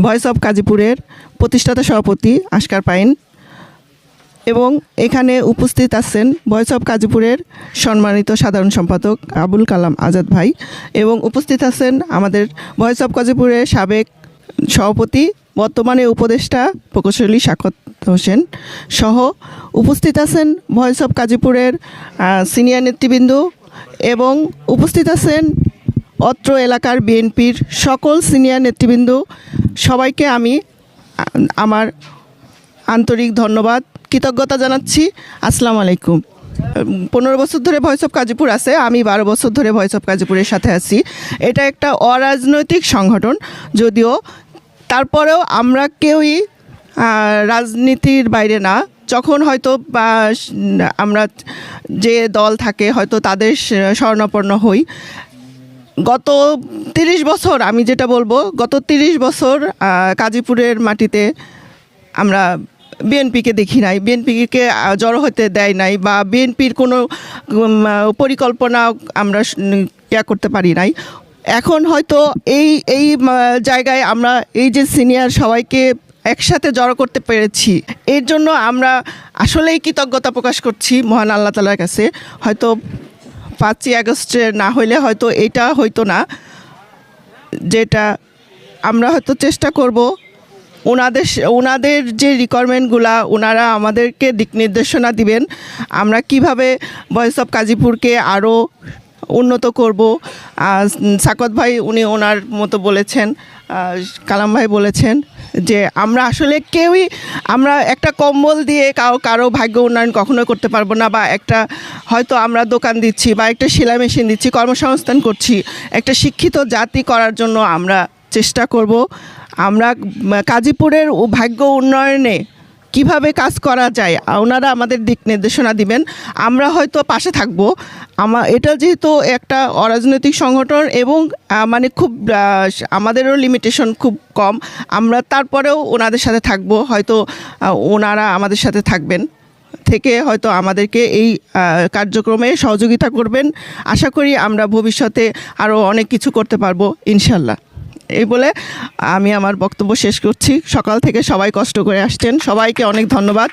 Voice of গাজীপুরের প্রতিষ্ঠাতা সভাপতি আশকার পাইন এবং এখানে উপস্থিত আছেন ভয়েস অফ গাজীপুরের সম্মানিত সাধারণ সম্পাদক আবুল কালাম আজাদ ভাই এবং উপস্থিত আছেন আমাদের ভয়েস অফ গাজীপুরের সাবেক সভাপতি বর্তমানে উপদেষ্টা প্রকৌশলী সাকত হোসেন সহ উপস্থিত আছেন ভয়েস অফ গাজীপুরের সিনিয়র নেতৃবৃন্দ এবং উপস্থিত আছেন অত্র এলাকার বিএনপির সকল সিনিয়র নেতৃবৃন্দ। সবাইকে আমি আমার আন্তরিক ধন্যবাদ কৃতজ্ঞতা জানাচ্ছি। আসসালামু আলাইকুম। 15 বছর ধরে ভয়েস অফ গাজীপুর আছে, আমি 12 বছর ধরে ভয়েস অফ গাজীপুরের সাথে আছি। এটা একটা অরাজনৈতিক সংগঠন, যদিও তারপরেও আমরা কেউই রাজনীতির বাইরে না। যখন হয়তো আমরা যে দল থাকে হয়তো তাদের শরণাপন্ন হই। গত 30 বছর আমি যেটা বলবো, গত 30 বছর গাজীপুরের মাটিতে আমরা বিএনপিকে দেখি নাই, বিএনপিকে জড়ো হতে দেয় নাই, বা বিএনপির কোনো পরিকল্পনা আমরা করতে পারি নাই। এখন হয়তো এই জায়গায় আমরা এই যে সিনিয়র সবাইকে একসাথে জড়ো করতে পেরেছি, এর জন্য আমরা আসলেই কৃতজ্ঞতা প্রকাশ করছি মহান আল্লাহ তাআলার কাছে। হয়তো 5ই আগস্টে না হইলে হয়তো এটা হইতো না, যেটা আমরা হয়তো চেষ্টা করব ওনাদের যে রিকোয়ারমেন্টগুলা ওনারা আমাদেরকে দিক নির্দেশনা দিবেন, আমরা কিভাবে ভয়েস অফ গাজীপুরকে আরও উন্নত করব। সাকত ভাই উনি ওনার মতো বলেছেন, কালাম ভাই বলেছেন যে আমরা আসলে কেউই আমরা একটা কম্বল দিয়ে কারো ভাগ্য উন্নয়ন কখনোই করতে পারবো না, বা একটা হয়তো আমরা দোকান দিচ্ছি বা একটা সেলাই মেশিন দিচ্ছি, কর্মসংস্থান করছি, একটা শিক্ষিত জাতি করার জন্য আমরা চেষ্টা করব। আমরা গাজীপুরের ভাগ্য উন্নয়নে কিভাবে কাজ করা যায় ওনারা আমাদের দিক নির্দেশনা দিবেন, আমরা হয়তো পাশে থাকব। এটা যেহেতু একটা অরাজনৈতিক সংগঠন এবং মানে খুব আমাদেরও লিমিটেশন খুব কম, আমরা তারপরেও ওনাদের সাথে থাকব। হয়তো ওনারা আমাদের সাথে থাকবেন, থেকে হয়তো আমাদেরকে এই কার্যক্রমে সহযোগিতা করবেন। আশা করি আমরা ভবিষ্যতে আরও অনেক কিছু করতে পারবো ইনশাল্লাহ। এই বলে আমি আমার বক্তব্য শেষ করছি। সকাল থেকে সবাই কষ্ট করে আসছেন, সবাইকে অনেক ধন্যবাদ।